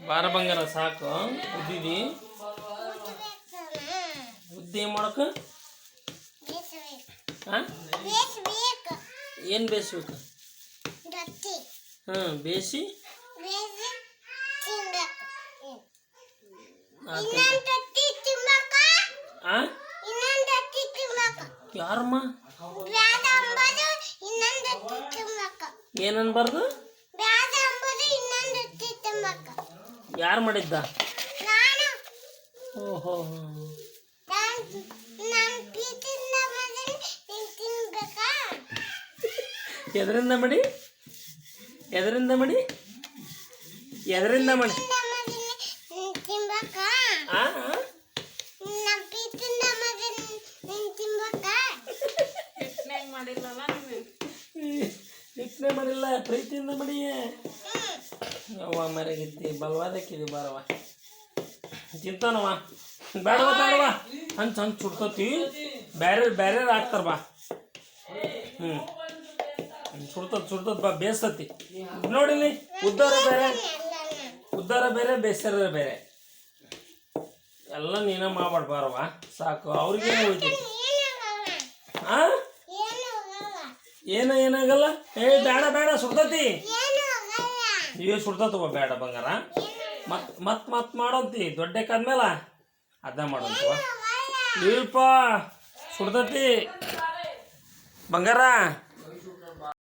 ಬಾರ ಬಂಗಾರ ಸಾಕು ಉದ್ದಿದಿ ಉದ್ದಿ ಏನು ಮಾಡಕ್ಕೆ ಹಾಂ ಏನು ಬೇಯಿಸ್ಬೇಕು ಹಾಂ ಬೇಯಿಸಿ ಹಾಂ ಯಾರಮ್ಮ ಏನನ್ಬಾರ್ದು ಯಾರು ಮಾಡಿದ್ದ ಓಹೋ ಎದರಿಂದ ಮಾಡಿ ಎದರಿಂದ ಮಾಡಿ ಎದರಿಂದ ಮಾಡಿ ಇಟ್ನೇ ಮಾಡಿಲ್ಲ ಪ್ರೀತಿಯಿಂದ ಮಾಡಿ ಅವ್ವ ಮರೆಗಿತ್ತಿ ಬಲವಾದಕ್ಕಿದೆ ಬಾರವ ತಿಂತಾನವ ಬೇಡವ ಬೇಡವ ಹಂಚ್ ಹಂಚ್ ಸುಡ್ತತಿ ಬ್ಯಾರೆ ಬ್ಯಾರೆ ಹಾಕ್ತಾರ ಬಾ ಸುಡ್ತದ ಬಾ ಬೇಸ್ತತಿ ನೋಡಿಲಿ ಉದ್ದಾರ ಬೇರೆ ಬೇಸರ ಬೇರೆ ಎಲ್ಲ ನೀನ ಮಾಡ್ಬಾರ್ದು ಬಾರವ ಸಾಕು ಅವ್ರಿಗೇನು ಹೋಯ್ತೈತಿ ಹಾಂ ಏನಾಗಲ್ಲ ಬೇಡ ಬೇಡ ಸುಡ್ತತಿ ಸುಡ್ತವ ಬೇಡ ಬಂಗಾರ ಮತ್ ಮಾಡೋಂತಿ ದೊಡ್ಡಕ್ಕಾದ್ಮೇಲೆ ಅದ ಮಾಡೋಂತವ ಇಲ್ಪ ಸುಡ್ತತಿ ಬಂಗಾರ